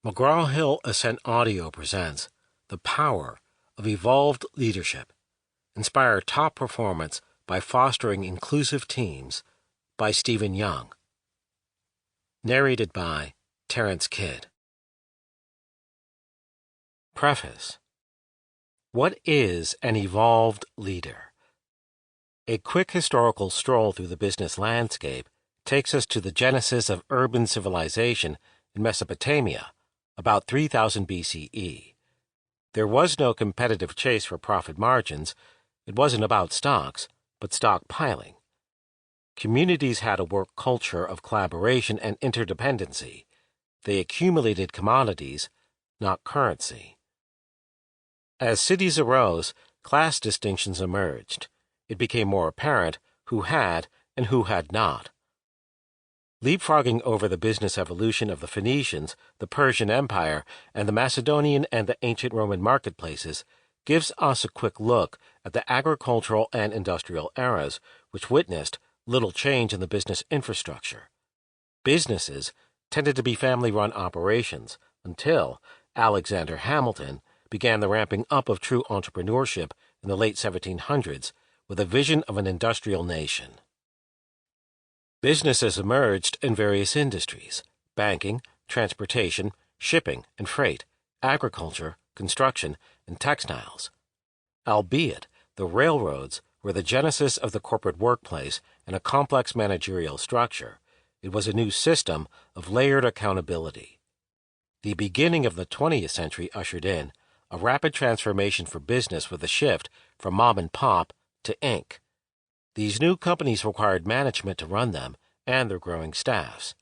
McGraw-Hill Ascent Audio presents The Power of Evolved Leadership. Inspire top performance by fostering inclusive teams by Stephen Young. Narrated by Terrence Kidd. Preface. What is an evolved leader? A quick historical stroll through the business landscape takes us to the genesis of urban civilization in Mesopotamia, about 3000 BCE. There was no competitive chase for profit margins. It wasn't about stocks, but stockpiling. Communities had a work culture of collaboration and interdependency. They accumulated commodities, not currency. As cities arose, class distinctions emerged. It became more apparent who had and who had not. Leapfrogging over the business evolution of the Phoenicians, the Persian Empire, and the Macedonian and the ancient Roman marketplaces gives us a quick look at the agricultural and industrial eras, which witnessed little change in the business infrastructure. Businesses tended to be family-run operations until Alexander Hamilton began the ramping up of true entrepreneurship in the late 1700s with a vision of an industrial nation. Businesses emerged in various industries: banking, transportation, shipping and freight, agriculture, construction, and textiles. Albeit, the railroads were the genesis of the corporate workplace and a complex managerial structure, it was a new system of layered accountability. The beginning of the 20th century ushered in a rapid transformation for business with a shift from mom and pop to Inc. These new companies required management to run them and their growing staffs.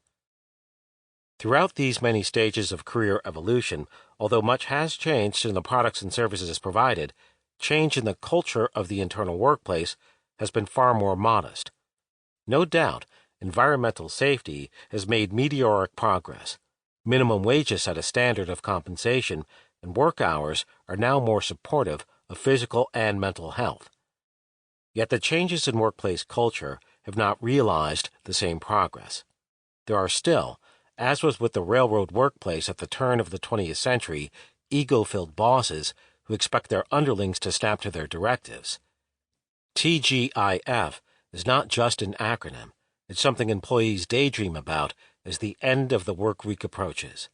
Throughout these many stages of career evolution, although much has changed in the products and services provided, change in the culture of the internal workplace has been far more modest. No doubt, environmental safety has made meteoric progress. Minimum wages set a standard of compensation, and work hours are now more supportive of physical and mental health. Yet the changes in workplace culture have not realized the same progress. There are still, as was with the railroad workplace at the turn of the 20th century, ego-filled bosses who expect their underlings to snap to their directives. TGIF is not just an acronym. It's something employees daydream about as the end of the work week approaches.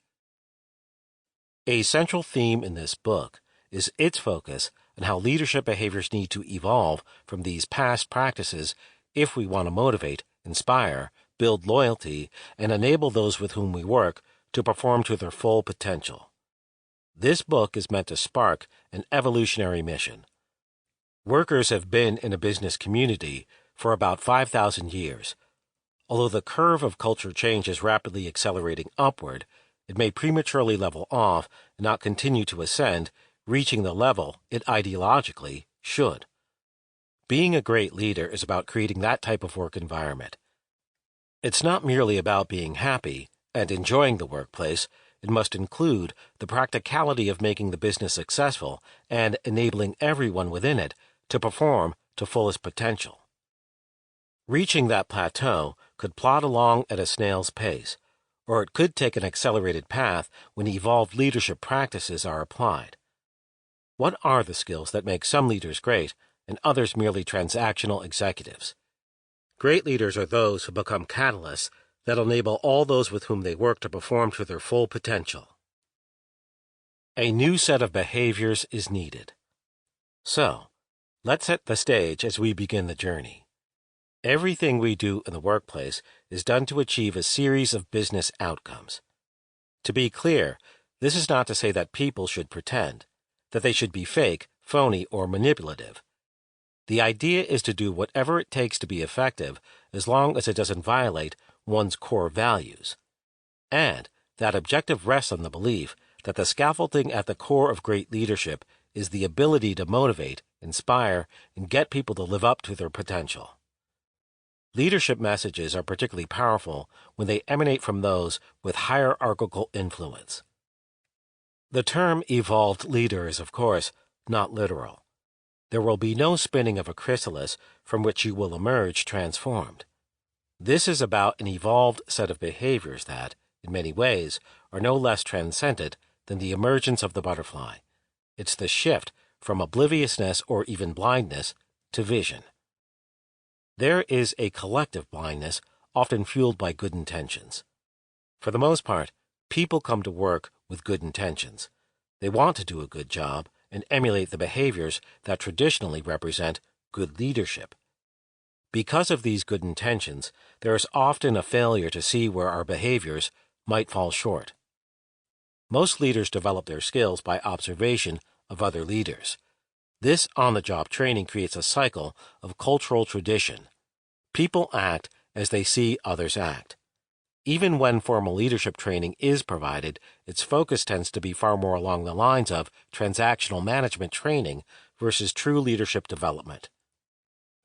A central theme in this book is its focus on how leadership behaviors need to evolve from these past practices if we want to motivate, inspire, build loyalty, and enable those with whom we work to perform to their full potential. This book is meant to spark an evolutionary mission. Workers have been in a business community for about 5,000 years. Although the curve of culture change is rapidly accelerating upward, it may prematurely level off and not continue to ascend, reaching the level it ideologically should. Being a great leader is about creating that type of work environment. It's not merely about being happy and enjoying the workplace. It must include the practicality of making the business successful and enabling everyone within it to perform to fullest potential. Reaching that plateau could plod along at a snail's pace, or it could take an accelerated path when evolved leadership practices are applied. What are the skills that make some leaders great and others merely transactional executives? Great leaders are those who become catalysts that enable all those with whom they work to perform to their full potential. A new set of behaviors is needed. So, let's set the stage as we begin the journey. Everything we do in the workplace is done to achieve a series of business outcomes. To be clear, this is not to say that people should pretend, that they should be fake, phony, or manipulative. The idea is to do whatever it takes to be effective as long as it doesn't violate one's core values. And that objective rests on the belief that the scaffolding at the core of great leadership is the ability to motivate, inspire, and get people to live up to their potential. Leadership messages are particularly powerful when they emanate from those with hierarchical influence. The term evolved leader is, of course, not literal. There will be no spinning of a chrysalis from which you will emerge transformed. This is about an evolved set of behaviors that, in many ways, are no less transcendent than the emergence of the butterfly. It's the shift from obliviousness or even blindness to vision. There is a collective blindness, often fueled by good intentions. For the most part, people come to work with good intentions. They want to do a good job and emulate the behaviors that traditionally represent good leadership. Because of these good intentions, there is often a failure to see where our behaviors might fall short. Most leaders develop their skills by observation of other leaders. This on-the-job training creates a cycle of cultural tradition. People act as they see others act. Even when formal leadership training is provided, its focus tends to be far more along the lines of transactional management training versus true leadership development.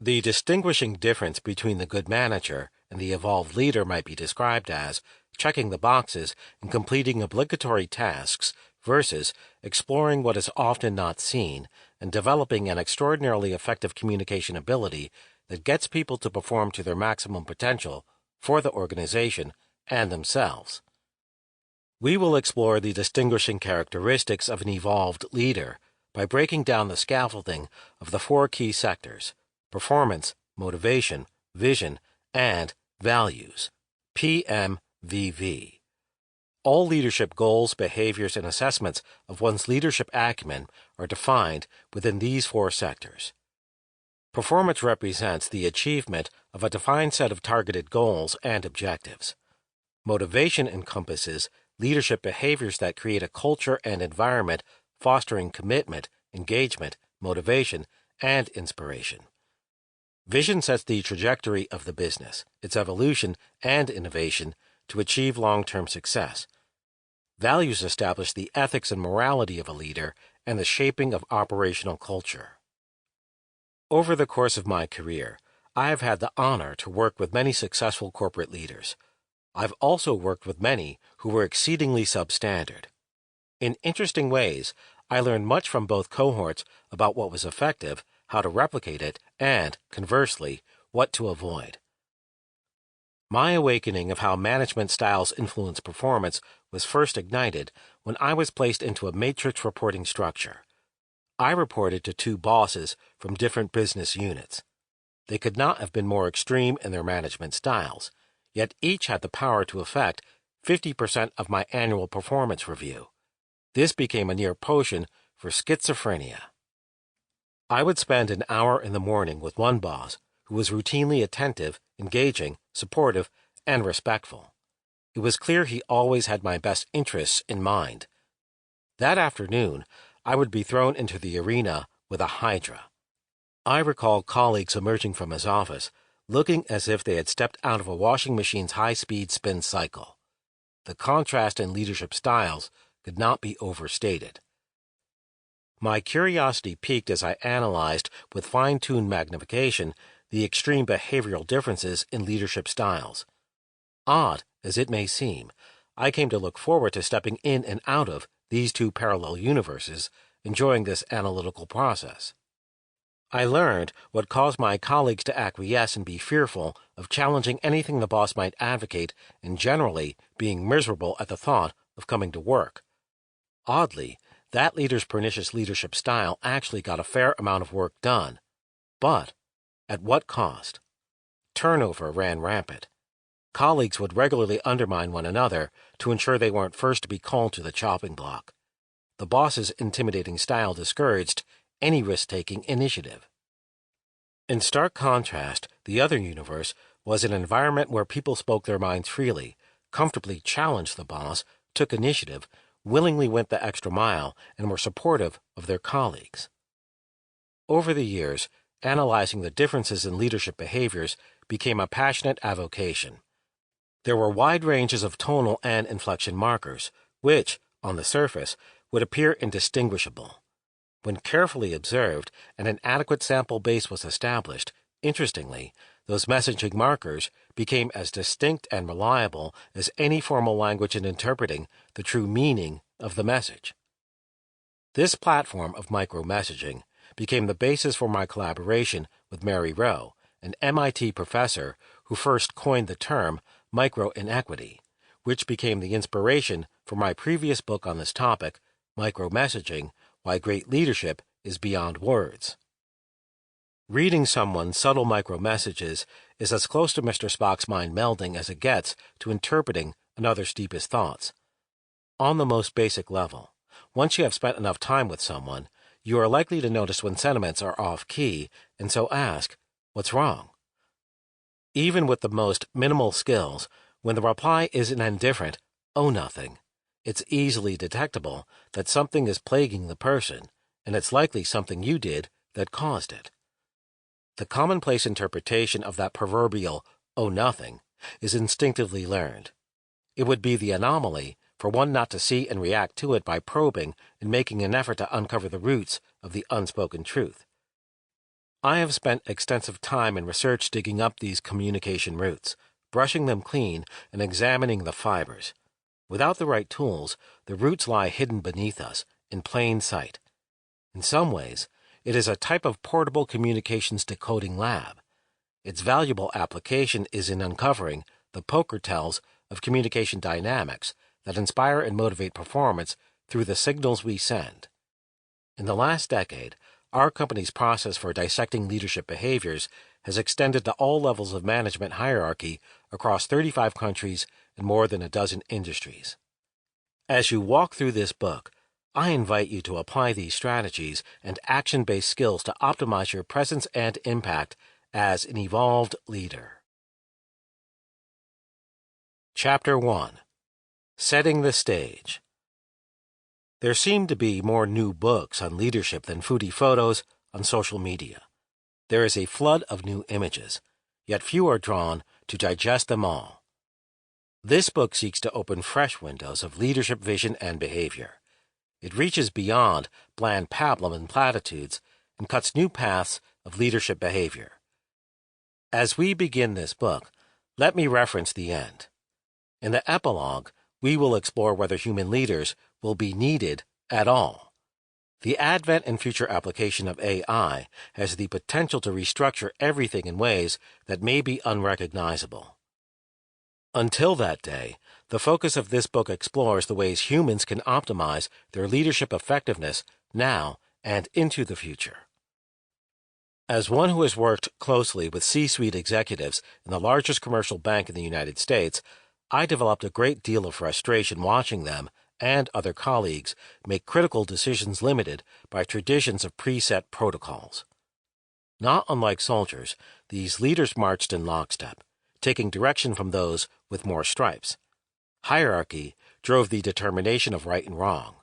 The distinguishing difference between the good manager and the evolved leader might be described as checking the boxes and completing obligatory tasks versus exploring what is often not seen and developing an extraordinarily effective communication ability that gets people to perform to their maximum potential for the organization and themselves. We will explore the distinguishing characteristics of an evolved leader by breaking down the scaffolding of the four key sectors: performance, motivation, vision, and values, PMVV. All leadership goals, behaviors, and assessments of one's leadership acumen are defined within these four sectors. Performance represents the achievement of a defined set of targeted goals and objectives. Motivation encompasses leadership behaviors that create a culture and environment fostering commitment, engagement, motivation, and inspiration. Vision sets the trajectory of the business, its evolution and innovation to achieve long-term success. Values establish the ethics and morality of a leader and the shaping of operational culture. Over the course of my career, I have had the honor to work with many successful corporate leaders. I've also worked with many who were exceedingly substandard. In interesting ways, I learned much from both cohorts about what was effective, how to replicate it, and, conversely, what to avoid. My awakening of how management styles influence performance was first ignited when I was placed into a matrix reporting structure. I reported to two bosses from different business units. They could not have been more extreme in their management styles, yet each had the power to affect 50% of my annual performance review. This became a near potion for schizophrenia. I would spend an hour in the morning with one boss who was routinely attentive, engaging, supportive, and respectful. It was clear he always had my best interests in mind. That afternoon, I would be thrown into the arena with a hydra. I recall colleagues emerging from his office, looking as if they had stepped out of a washing machine's high-speed spin cycle. The contrast in leadership styles could not be overstated. My curiosity piqued as I analyzed with fine-tuned magnification the extreme behavioral differences in leadership styles. Odd as it may seem, I came to look forward to stepping in and out of these two parallel universes, enjoying this analytical process. I learned what caused my colleagues to acquiesce and be fearful of challenging anything the boss might advocate and generally being miserable at the thought of coming to work. Oddly, that leader's pernicious leadership style actually got a fair amount of work done. But at what cost? Turnover ran rampant. Colleagues would regularly undermine one another to ensure they weren't first to be called to the chopping block. The boss's intimidating style discouraged any risk-taking initiative. In stark contrast, the other universe was an environment where people spoke their minds freely, comfortably challenged the boss, took initiative, willingly went the extra mile, and were supportive of their colleagues. Over the years, analyzing the differences in leadership behaviors became a passionate avocation. There were wide ranges of tonal and inflection markers, which, on the surface, would appear indistinguishable. When carefully observed and an adequate sample base was established, interestingly, those messaging markers became as distinct and reliable as any formal language in interpreting the true meaning of the message. This platform of micro-messaging became the basis for my collaboration with Mary Rowe, an MIT professor who first coined the term micro-inequity, which became the inspiration for my previous book on this topic, Micro-Messaging: Why Great Leadership is Beyond Words. Reading someone's subtle micro-messages is as close to Mr. Spock's mind melding as it gets to interpreting another's deepest thoughts. On the most basic level, once you have spent enough time with someone, you are likely to notice when sentiments are off-key, and so ask, "What's wrong?" Even with the most minimal skills, when the reply is an indifferent, "Oh, nothing," it's easily detectable that something is plaguing the person, and it's likely something you did that caused it. The commonplace interpretation of that proverbial, "oh, nothing," is instinctively learned. It would be the anomaly for one not to see and react to it by probing and making an effort to uncover the roots of the unspoken truth. I have spent extensive time and research digging up these communication roots, brushing them clean, and examining the fibers. Without the right tools, the roots lie hidden beneath us, in plain sight. In some ways, it is a type of portable communications decoding lab. Its valuable application is in uncovering the poker tells of communication dynamics that inspire and motivate performance through the signals we send. In the last decade, our company's process for dissecting leadership behaviors has extended to all levels of management hierarchy across 35 countries and more than a dozen industries. As you walk through this book, I invite you to apply these strategies and action-based skills to optimize your presence and impact as an evolved leader. Chapter 1: Setting the Stage. There seem to be more new books on leadership than foodie photos on social media. There is a flood of new images, yet few are drawn to digest them all. This book seeks to open fresh windows of leadership vision and behavior. It reaches beyond bland pablum and platitudes and cuts new paths of leadership behavior. As we begin this book, let me reference the end. In the epilogue, we will explore whether human leaders will be needed at all. The advent and future application of AI has the potential to restructure everything in ways that may be unrecognizable. Until that day, the focus of this book explores the ways humans can optimize their leadership effectiveness now and into the future. As one who has worked closely with C-suite executives in the largest commercial bank in the United States, I developed a great deal of frustration watching them and other colleagues make critical decisions limited by traditions of preset protocols. Not unlike soldiers, these leaders marched in lockstep, taking direction from those with more stripes. Hierarchy drove the determination of right and wrong.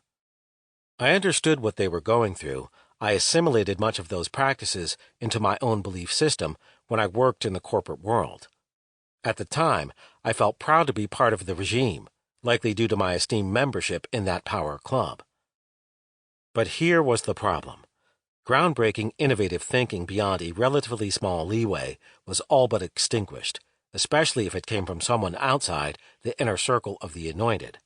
I understood what they were going through. I assimilated much of those practices into my own belief system when I worked in the corporate world. At the time, I felt proud to be part of the regime, likely due to my esteemed membership in that power club. But here was the problem. Groundbreaking, innovative thinking beyond a relatively small leeway was all but extinguished, especially if it came from someone outside the inner circle of the anointed.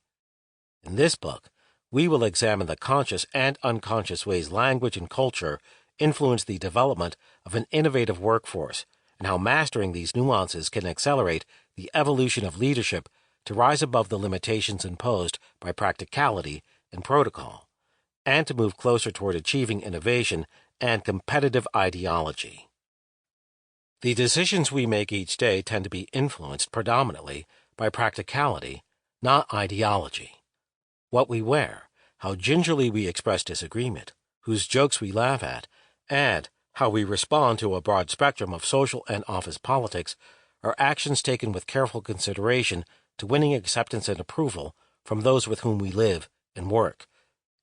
In this book, we will examine the conscious and unconscious ways language and culture influence the development of an innovative workforce, and how mastering these nuances can accelerate the evolution of leadership to rise above the limitations imposed by practicality and protocol, and to move closer toward achieving innovation and competitive ideology. The decisions we make each day tend to be influenced predominantly by practicality, not ideology. What we wear, how gingerly we express disagreement, whose jokes we laugh at, and how we respond to a broad spectrum of social and office politics are actions taken with careful consideration to winning acceptance and approval from those with whom we live and work.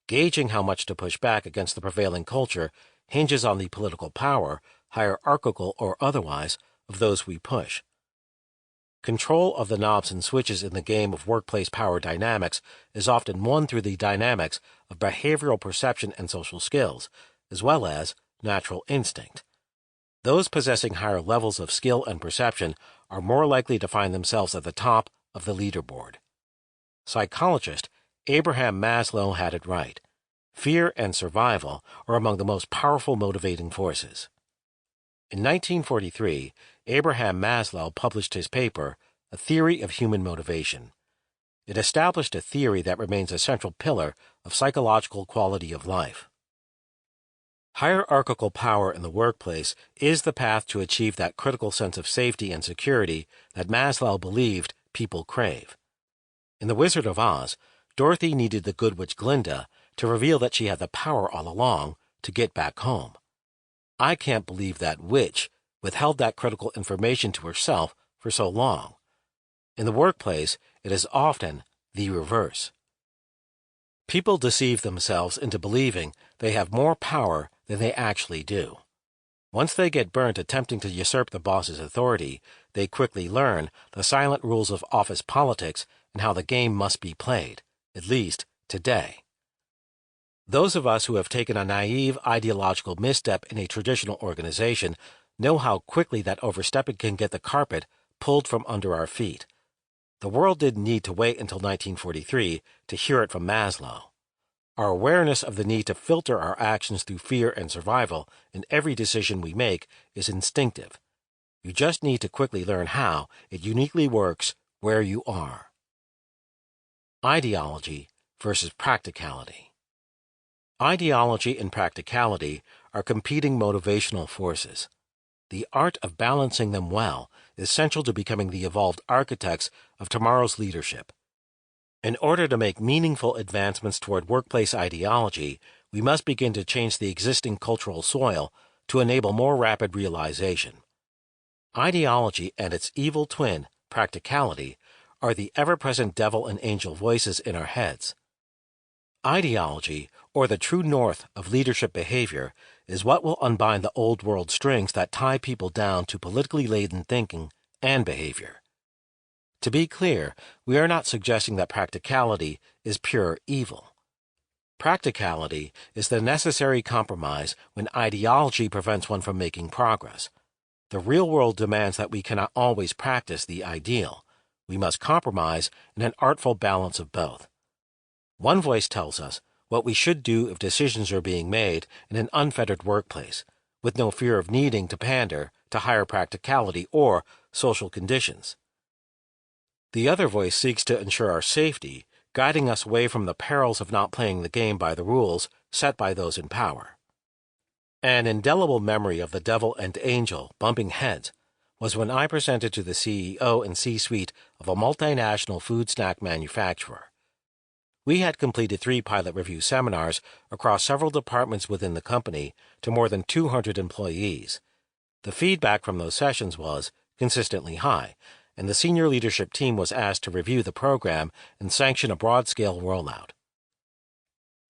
Gauging how much to push back against the prevailing culture hinges on the political power, hierarchical or otherwise, of those we push. Control of the knobs and switches in the game of workplace power dynamics is often won through the dynamics of behavioral perception and social skills, as well as natural instinct. Those possessing higher levels of skill and perception are more likely to find themselves at the top of the leaderboard. Psychologist Abraham Maslow had it right. Fear and survival are among the most powerful motivating forces. In 1943, Abraham Maslow published his paper, A Theory of Human Motivation. It established a theory that remains a central pillar of psychological quality of life. Hierarchical power in the workplace is the path to achieve that critical sense of safety and security that Maslow believed people crave. In The Wizard of Oz, Dorothy needed the good witch Glinda to reveal that she had the power all along to get back home. I can't believe that witch withheld that critical information to herself for so long. In the workplace, it is often the reverse. People deceive themselves into believing they have more power than they actually do. Once they get burnt attempting to usurp the boss's authority, they quickly learn the silent rules of office politics and how the game must be played, at least today. Those of us who have taken a naive ideological misstep in a traditional organization know how quickly that overstepping can get the carpet pulled from under our feet. The world didn't need to wait until 1943 to hear it from Maslow. Our awareness of the need to filter our actions through fear and survival in every decision we make is instinctive. You just need to quickly learn how it uniquely works where you are. Ideology versus practicality. Ideology and practicality are competing motivational forces. The art of balancing them well is central to becoming the evolved architects of tomorrow's leadership. In order to make meaningful advancements toward workplace ideology, we must begin to change the existing cultural soil to enable more rapid realization. Ideology and its evil twin, practicality, are the ever-present devil and angel voices in our heads. Ideology, or the true north of leadership behavior, is what will unbind the old world strings that tie people down to politically laden thinking and behavior. To be clear, we are not suggesting that practicality is pure evil. Practicality is the necessary compromise when ideology prevents one from making progress. The real world demands that we cannot always practice the ideal. We must compromise in an artful balance of both. One voice tells us what we should do if decisions are being made in an unfettered workplace, with no fear of needing to pander to higher practicality or social conditions. The other voice seeks to ensure our safety, guiding us away from the perils of not playing the game by the rules set by those in power. An indelible memory of the devil and angel bumping heads was when I presented to the CEO and C-suite of a multinational food snack manufacturer. We had completed 3 pilot review seminars across several departments within the company to more than 200 employees. The feedback from those sessions was consistently high, and the senior leadership team was asked to review the program and sanction a broad-scale rollout.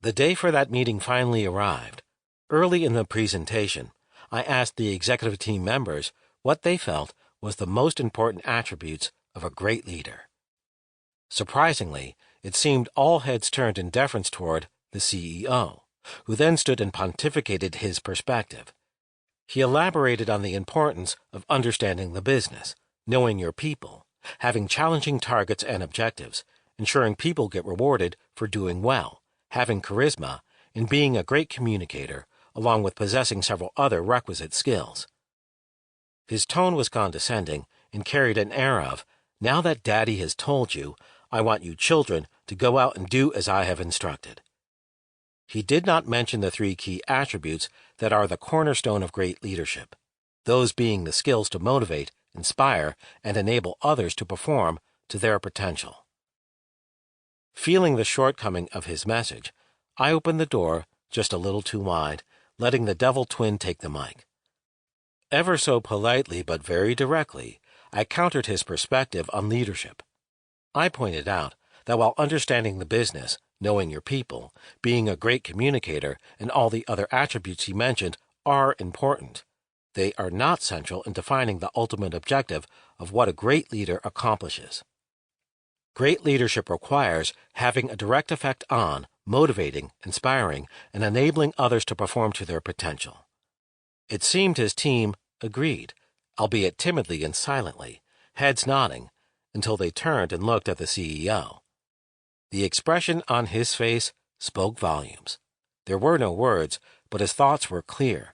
The day for that meeting finally arrived. Early in the presentation, I asked the executive team members what they felt was the most important attributes of a great leader. Surprisingly, it seemed all heads turned in deference toward the CEO, who then stood and pontificated his perspective. He elaborated on the importance of understanding the business, knowing your people, having challenging targets and objectives, ensuring people get rewarded for doing well, having charisma, and being a great communicator, along with possessing several other requisite skills. His tone was condescending and carried an air of, "Now that Daddy has told you, I want you children to go out and do as I have instructed." He did not mention the 3 key attributes that are the cornerstone of great leadership, those being the skills to motivate, inspire, and enable others to perform to their potential. Feeling the shortcoming of his message, I opened the door just a little too wide, letting the devil twin take the mic. Ever so politely but very directly, I countered his perspective on leadership. I pointed out that while understanding the business, knowing your people, being a great communicator, and all the other attributes he mentioned are important, they are not central in defining the ultimate objective of what a great leader accomplishes. Great leadership requires having a direct effect on, motivating, inspiring, and enabling others to perform to their potential. It seemed his team agreed, albeit timidly and silently, heads nodding, until they turned and looked at the CEO. The expression on his face spoke volumes. There were no words, but his thoughts were clear.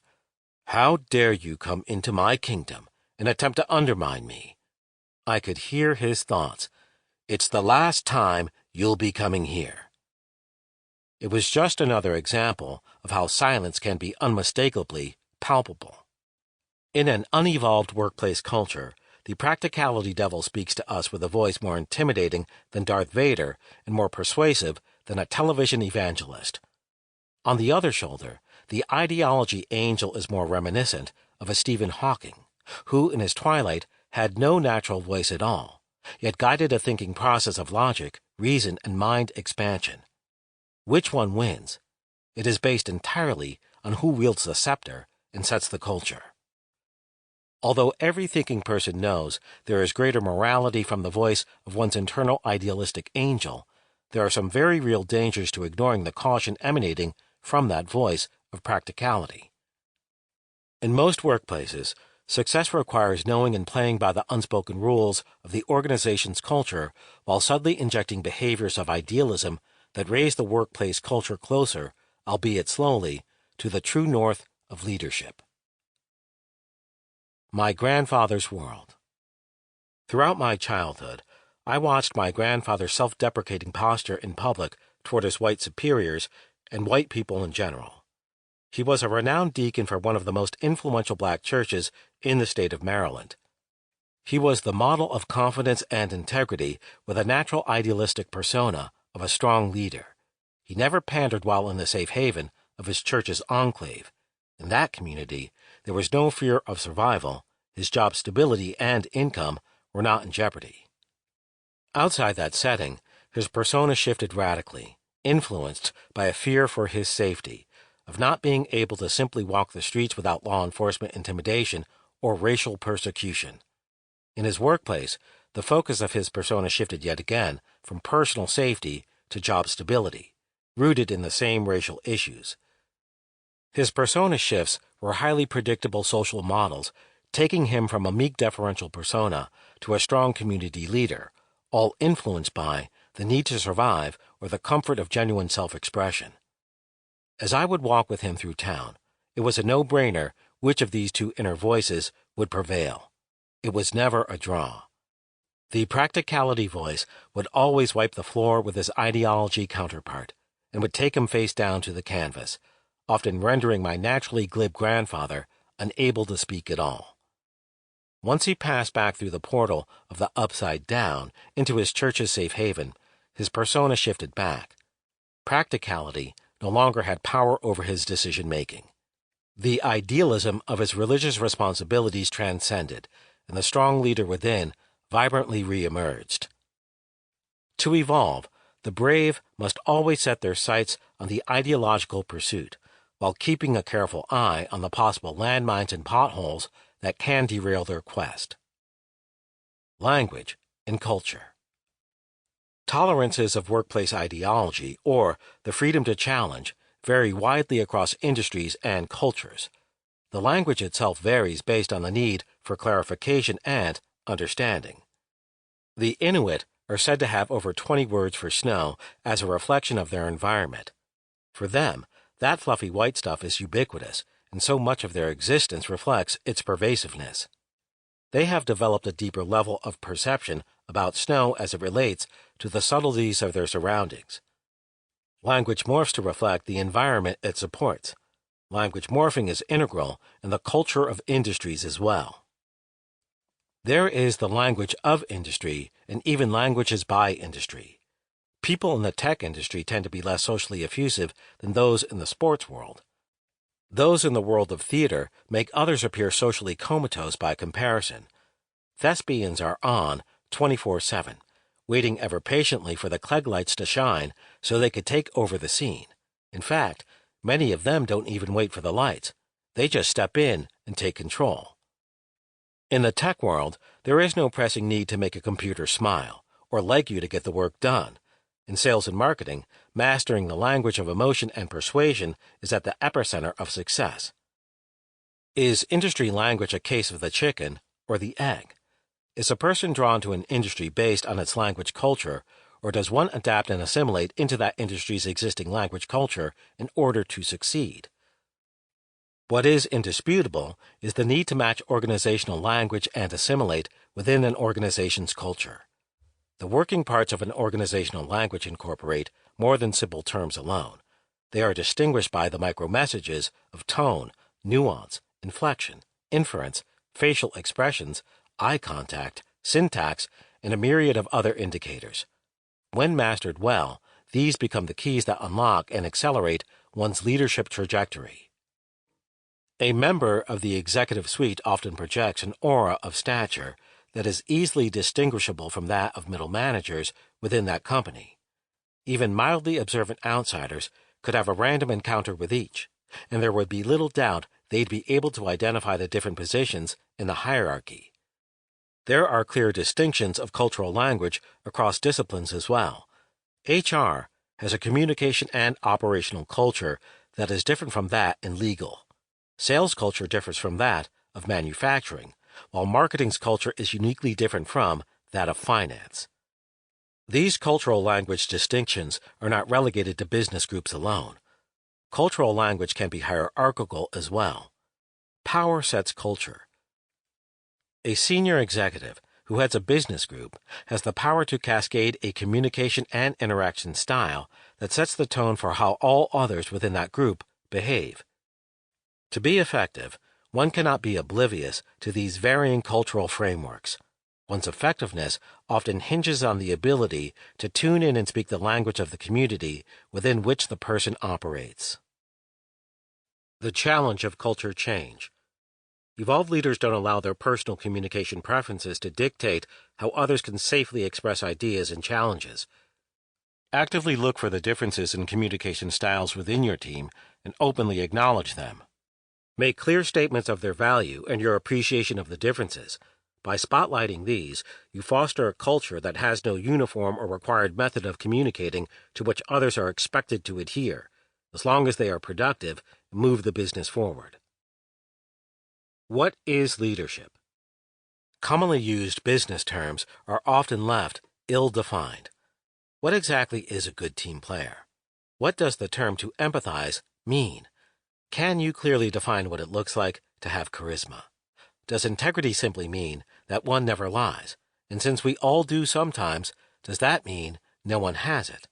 "How dare you come into my kingdom and attempt to undermine me?" I could hear his thoughts. It's the last time you'll be coming here. It was just another example of how silence can be unmistakably palpable. In an unevolved workplace culture, the practicality devil speaks to us with a voice more intimidating than Darth Vader and more persuasive than a television evangelist. On the other shoulder, the ideology angel is more reminiscent of a Stephen Hawking, who in his twilight had no natural voice at all, yet guided a thinking process of logic, reason, and mind expansion. Which one wins? It is based entirely on who wields the scepter and sets the culture. Although every thinking person knows there is greater morality from the voice of one's internal idealistic angel, there are some very real dangers to ignoring the caution emanating from that voice of practicality. In most workplaces, success requires knowing and playing by the unspoken rules of the organization's culture while subtly injecting behaviors of idealism that raise the workplace culture closer, albeit slowly, to the true north of leadership. My grandfather's world. Throughout my childhood, I watched my grandfather's self-deprecating posture in public toward his white superiors and white people in general. He was a renowned deacon for one of the most influential black churches in the state of Maryland. He was the model of confidence and integrity with a natural idealistic persona of a strong leader. He never pandered while in the safe haven of his church's enclave. In that community, there was no fear of survival. His job stability and income were not in jeopardy. Outside that setting, his persona shifted radically, influenced by a fear for his safety, of not being able to simply walk the streets without law enforcement intimidation or racial persecution. In his workplace, the focus of his persona shifted yet again from personal safety to job stability, rooted in the same racial issues. His persona shifts were highly predictable social models, taking him from a meek deferential persona to a strong community leader, all influenced by the need to survive or the comfort of genuine self-expression. As I would walk with him through town, it was a no-brainer which of these two inner voices would prevail. It was never a draw. The practicality voice would always wipe the floor with his ideology counterpart, and would take him face down to the canvas, often rendering my naturally glib grandfather unable to speak at all. Once he passed back through the portal of the Upside Down into his church's safe haven, his persona shifted back. Practicality no longer had power over his decision-making. The idealism of his religious responsibilities transcended, and the strong leader within vibrantly re-emerged. To evolve, the brave must always set their sights on the ideological pursuit, while keeping a careful eye on the possible landmines and potholes that can derail their quest. Language and culture. Tolerances of workplace ideology, or the freedom to challenge, vary widely across industries and cultures. The language itself varies based on the need for clarification and understanding. The Inuit are said to have over 20 words for snow as a reflection of their environment. For them, that fluffy white stuff is ubiquitous, and so much of their existence reflects its pervasiveness. They have developed a deeper level of perception about snow as it relates to the subtleties of their surroundings. Language morphs to reflect the environment it supports. Language morphing is integral in the culture of industries as well. There is the language of industry and even languages by industry. People in the tech industry tend to be less socially effusive than those in the sports world. Those in the world of theater make others appear socially comatose by comparison. Thespians are on 24/7, waiting ever patiently for the Klieg lights to shine so they could take over the scene. In fact, many of them don't even wait for the lights. They just step in and take control. In the tech world, there is no pressing need to make a computer smile or like you to get the work done. In sales and marketing, mastering the language of emotion and persuasion is at the epicenter of success. Is industry language a case of the chicken or the egg? Is a person drawn to an industry based on its language culture, or does one adapt and assimilate into that industry's existing language culture in order to succeed? What is indisputable is the need to match organizational language and assimilate within an organization's culture. The working parts of an organizational language incorporate more than simple terms alone. They are distinguished by the micro-messages of tone, nuance, inflection, inference, facial expressions, eye contact, syntax, and a myriad of other indicators. When mastered well, these become the keys that unlock and accelerate one's leadership trajectory. A member of the executive suite often projects an aura of stature that is easily distinguishable from that of middle managers within that company. Even mildly observant outsiders could have a random encounter with each, and there would be little doubt they'd be able to identify the different positions in the hierarchy. There are clear distinctions of cultural language across disciplines as well. HR has a communication and operational culture that is different from that in legal. Sales culture differs from that of manufacturing, while marketing's culture is uniquely different from that of finance. These cultural language distinctions are not relegated to business groups alone. Cultural language can be hierarchical as well. Power sets culture. A senior executive who heads a business group has the power to cascade a communication and interaction style that sets the tone for how all others within that group behave. To be effective, one cannot be oblivious to these varying cultural frameworks. One's effectiveness often hinges on the ability to tune in and speak the language of the community within which the person operates. The challenge of culture change. Evolved leaders don't allow their personal communication preferences to dictate how others can safely express ideas and challenges. Actively look for the differences in communication styles within your team and openly acknowledge them. Make clear statements of their value and your appreciation of the differences. By spotlighting these, you foster a culture that has no uniform or required method of communicating to which others are expected to adhere, as long as they are productive and move the business forward. What is leadership? Commonly used business terms are often left ill-defined. What exactly is a good team player? What does the term to empathize mean? Can you clearly define what it looks like to have charisma? Does integrity simply mean that one never lies? And since we all do sometimes, does that mean no one has it?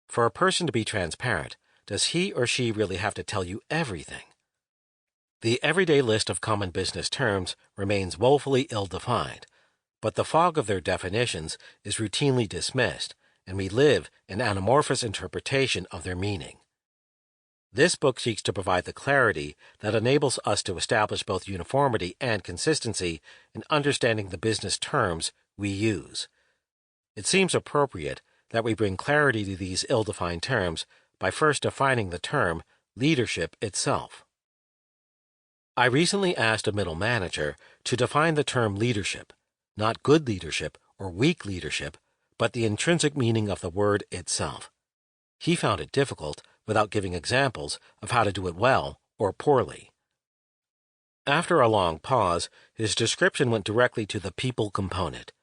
For a person to be transparent, does he or she really have to tell you everything? The everyday list of common business terms remains woefully ill-defined, but the fog of their definitions is routinely dismissed, and we live in an amorphous interpretation of their meaning. This book seeks to provide the clarity that enables us to establish both uniformity and consistency in understanding the business terms we use. It seems appropriate that we bring clarity to these ill-defined terms by first defining the term leadership itself. I recently asked a middle manager to define the term leadership, not good leadership or weak leadership, but the intrinsic meaning of the word itself. He found it difficult without giving examples of how to do it well or poorly. After a long pause, his description went directly to the people component.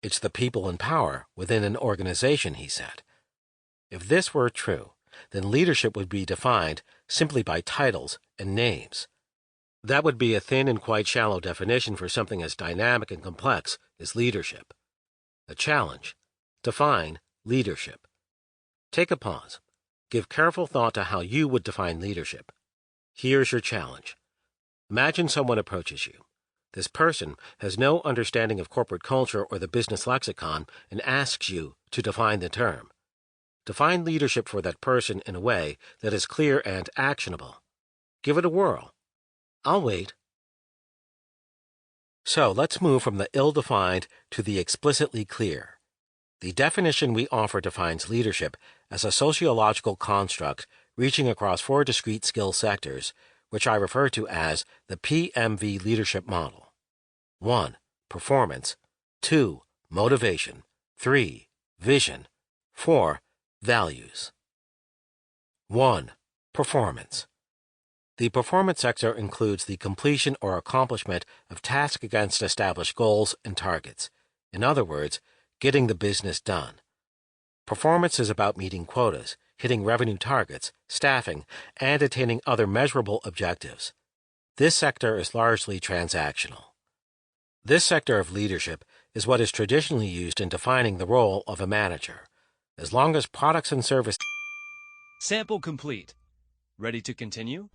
It's the people in power within an organization, he said. If this were true, then leadership would be defined simply by titles and names. That would be a thin and quite shallow definition for something as dynamic and complex as leadership. A challenge. Define leadership. Take a pause. Give careful thought to how you would define leadership. Here's your challenge. Imagine someone approaches you. This person has no understanding of corporate culture or the business lexicon and asks you to define the term. Define leadership for that person in a way that is clear and actionable. Give it a whirl. I'll wait. So let's move from the ill-defined to the explicitly clear. The definition we offer defines leadership as a sociological construct reaching across 4 discrete skill sectors, which I refer to as the PMV leadership model. 1. Performance. 2. Motivation. 3. Vision. 4. Values. 1. Performance. The performance sector includes the completion or accomplishment of tasks against established goals and targets. In other words, getting the business done. Performance is about meeting quotas, hitting revenue targets, staffing, and attaining other measurable objectives. This sector is largely transactional. This sector of leadership is what is traditionally used in defining the role of a manager. As long as products and services Sample complete. Ready to continue?